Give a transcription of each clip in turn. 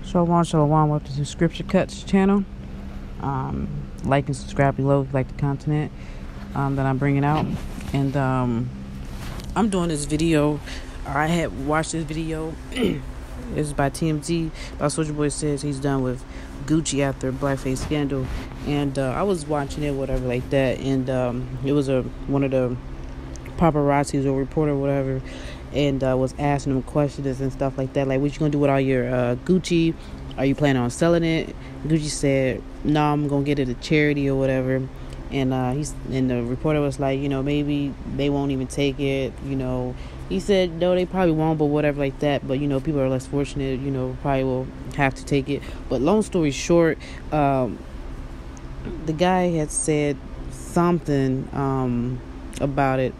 Shalom, welcome to the Scripture Cuts channel. Like and subscribe below if you like the content that I'm bringing out. And I'm doing this video. I had watched this video. It's by TMZ. By Soulja Boy says he's done with Gucci after blackface scandal. And I was watching it, whatever, like that. And it was one of the paparazzis or reporter or whatever, and was asking him questions and stuff like that, like, what you gonna do with all your Gucci? Are you planning on selling it? Gucci said, no, I'm gonna get it a charity or whatever. And the reporter was like, maybe they won't even take it. He said, no, they probably won't, but whatever, like that. But people are less fortunate, probably will have to take it. But long story short, the guy had said something about it.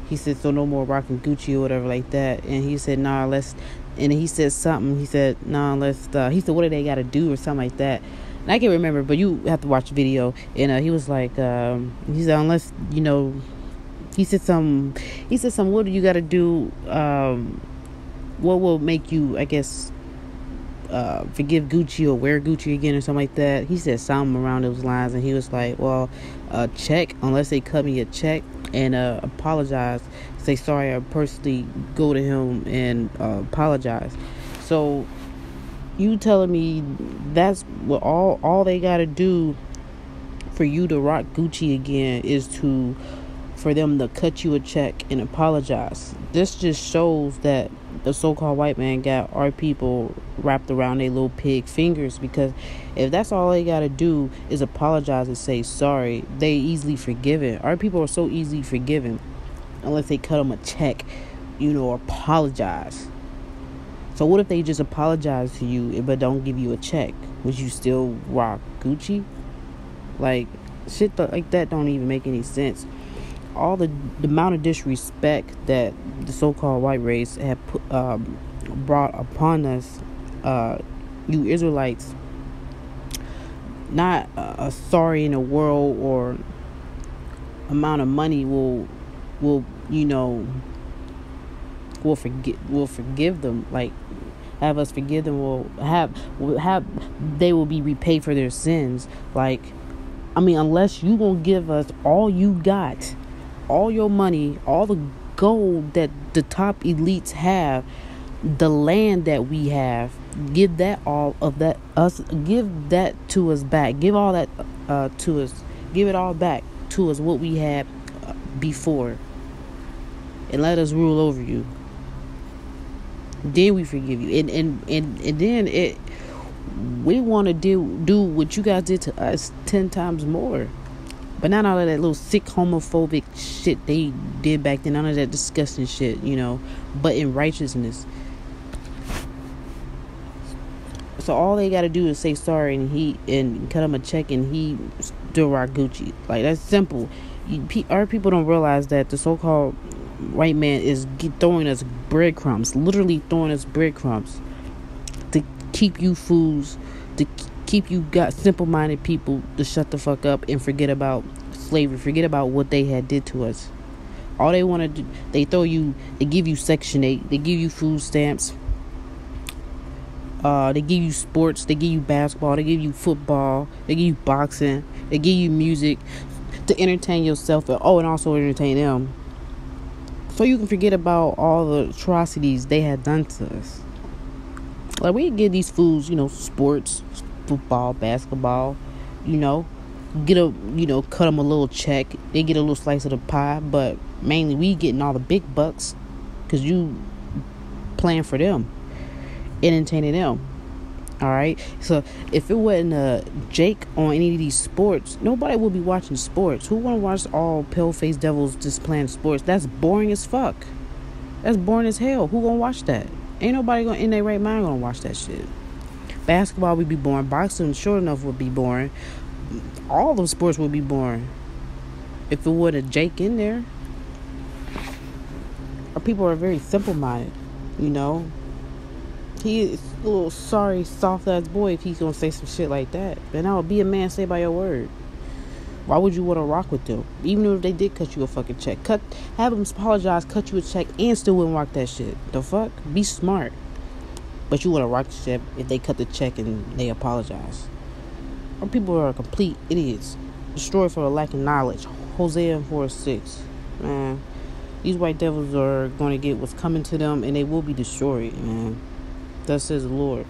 He said, so no more rocking Gucci or whatever like that. And he said, nah, let's... And he said something. He said, nah, let's... He said, what do they got to do or something like that. And I can't remember, but you have to watch the video. And he was like... he said, unless, He said something, what do you got to do? What will make you, I guess... forgive Gucci or wear Gucci again or something like that. He said something around those lines. And he was like, well, check, unless they cut me a check, and apologize, say sorry, I personally go to him and apologize. So you telling me that's what all they gotta do for you to rock Gucci again is for them to cut you a check and apologize? This just shows that the so-called white man got our people wrapped around their little pig fingers, because if that's all they gotta do is apologize and say sorry, they easily forgiven. Our people are so easily forgiven unless they cut them a check, or apologize. So what if they just apologize to you but don't give you a check? Would you still rock Gucci? Like, shit like that don't even make any sense. All the amount of disrespect that the so-called white race have brought upon us, you Israelites, not a sorry in the world or amount of money will forgive them. Like, have us forgive them. They will be repaid for their sins. Like, unless you gonna give us all you got, all your money, all the gold that the top elites have, the land that we have, give that to us back. Give all that to us. Give it all back to us, what we had before, and let us rule over you. Then we forgive you, and then we want to do what you guys did to us 10 times more. But not all of that little sick homophobic shit they did back then. None of that disgusting shit, but in righteousness. So all they got to do is say sorry and cut him a check, and he still rock Gucci. Like, that's simple. Our people don't realize that the so-called white man is throwing us breadcrumbs, literally throwing us breadcrumbs to keep you fools, to keep you simple-minded people to shut the fuck up and forget about slavery, forget about what they had did to us. All they want to do, they give you Section 8, they give you food stamps, they give you sports, they give you basketball, they give you football, they give you boxing, they give you music to entertain yourself, and also entertain them, so you can forget about all the atrocities they had done to us. Like, we give these fools, sports, football, basketball, cut them a little check. They get a little slice of the pie, but mainly we getting all the big bucks, because you playing for them, entertaining them. All right. So if it wasn't Jake on any of these sports, nobody would be watching sports. Who want to watch all pale-faced devils just playing sports? That's boring as fuck. That's boring as hell. Who gonna watch that? Ain't nobody in their right mind gonna watch that shit. Basketball would be boring. Boxing, sure enough, would be boring. All those sports would be boring if it wasn't Jake in there. Our people are very simple-minded, He is a little sorry, soft-ass boy if he's gonna say some shit like that. And I would be a man, say by your word. Why would you want to rock with them? Even if they did cut you a fucking check. Have them apologize, cut you a check, and still wouldn't rock that shit. The fuck? Be smart. But you want a rocket ship if they cut the check and they apologize. Our people are complete idiots, destroyed for a lack of knowledge. Hosea 4:6. Man, these white devils are going to get what's coming to them, and they will be destroyed, man. Thus says the Lord.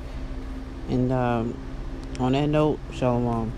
And on that note, shalom.